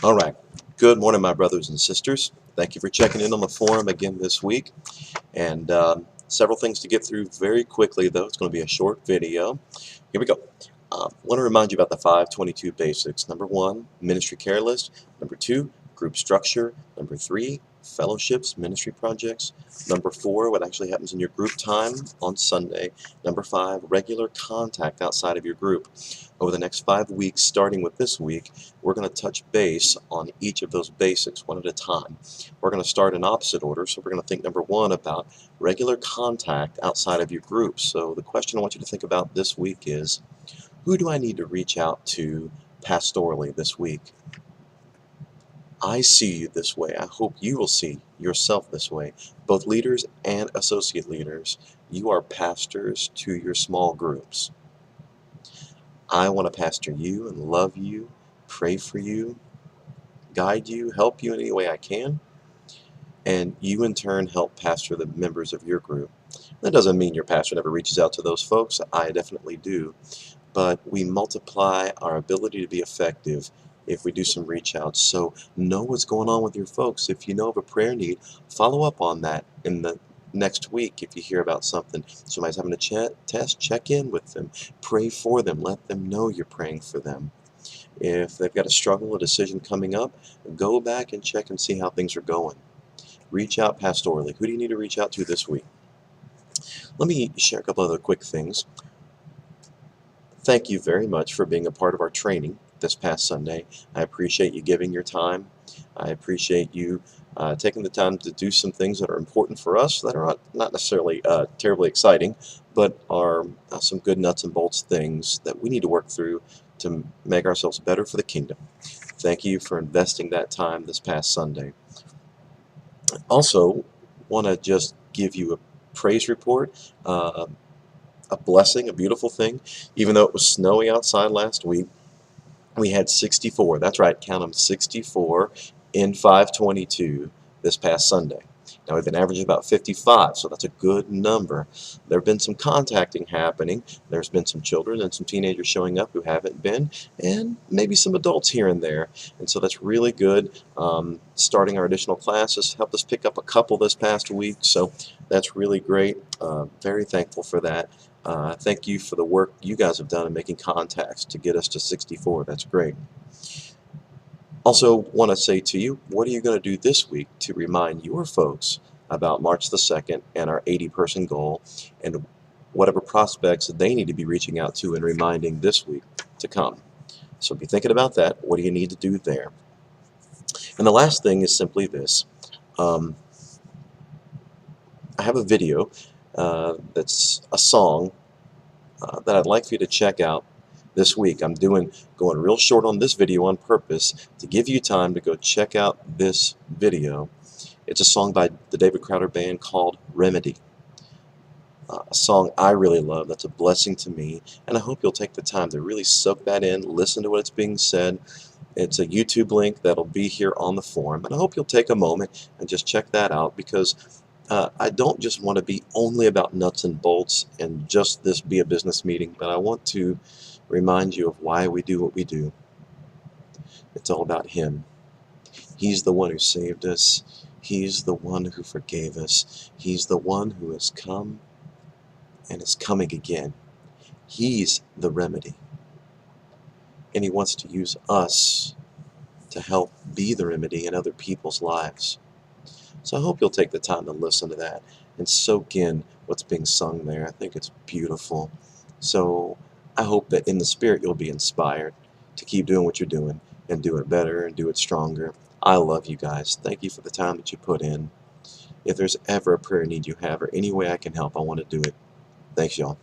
All right. Good morning, my brothers and sisters. Thank you for checking in on the forum again this week. And several things to get through very quickly, though. It's going to be a short video. Here we go. I want to remind you about the 522 basics. Number one, ministry care list. Number two, group structure. Number three, fellowships, ministry projects. Number four, what actually happens in your group time on Sunday. Number five, regular contact outside of your group. Over the next 5 weeks, starting with this week, we're going to touch base on each of those basics one at a time. We're going to start in opposite order, so we're going to think number one about regular contact outside of your group. So the question I want you to think about this week is, who do I need to reach out to pastorally this week? I see you this way. I hope you will see yourself this way. Both leaders and associate leaders, you are pastors to your small groups. I want to pastor you and love you, pray for you, guide you, help you in any way I can, and you in turn help pastor the members of your group. That doesn't mean your pastor never reaches out to those folks. I definitely do. But we multiply our ability to be effective if we do some reach outs. So know what's going on with your folks. If you know of a prayer need, follow up on that in the next week. If you hear about something, somebody's having a test, check in with them. Pray for them. Let them know you're praying for them. If they've got a struggle, a decision coming up, go back and check and see how things are going. Reach out pastorally. Who do you need to reach out to this week? Let me share a couple other quick things. Thank you very much for being a part of our training this past Sunday. I appreciate you giving your time. I appreciate you taking the time to do some things that are important for us that are not necessarily terribly exciting, but are some good nuts and bolts things that we need to work through to make ourselves better for the kingdom. Thank you for investing that time this past Sunday. Also, want to just give you a praise report. A blessing, a beautiful thing. Even though it was snowy outside last week, we had 64. That's right, count them, 64 in 522 this past Sunday. Now we've been averaging about 55, so that's a good number. There have been some contacting happening. There's been some children and some teenagers showing up who haven't been, and maybe some adults here and there. And so that's really good. Starting our additional classes helped us pick up a couple this past week, so that's really great. Very thankful for that. Thank you for the work you guys have done in making contacts to get us to 64. That's great. Also want to say to you, what are you going to do this week to remind your folks about March the 2nd and our 80-person goal, and whatever prospects they need to be reaching out to and reminding this week to come? So be thinking about that. What do you need to do there? And the last thing is simply this. I have a video that's a song that I'd like for you to check out this week. I'm going real short on this video on purpose to give you time to go check out this video. It's a song by the David Crowder Band called Remedy. A song I really love, that's a blessing to me, and I hope you'll take the time to really soak that in, listen to what's being said. It's a YouTube link that'll be here on the forum, and I hope you'll take a moment and just check that out, because I don't just want to be only about nuts and bolts and just this be a business meeting, but I want to remind you of why we do what we do. It's all about Him. He's the one who saved us. He's the one who forgave us. He's the one who has come and is coming again. He's the remedy. And He wants to use us to help be the remedy in other people's lives. So I hope you'll take the time to listen to that and soak in what's being sung there. I think it's beautiful. So I hope that in the spirit you'll be inspired to keep doing what you're doing and do it better and do it stronger. I love you guys. Thank you for the time that you put in. If there's ever a prayer need you have or any way I can help, I want to do it. Thanks, y'all.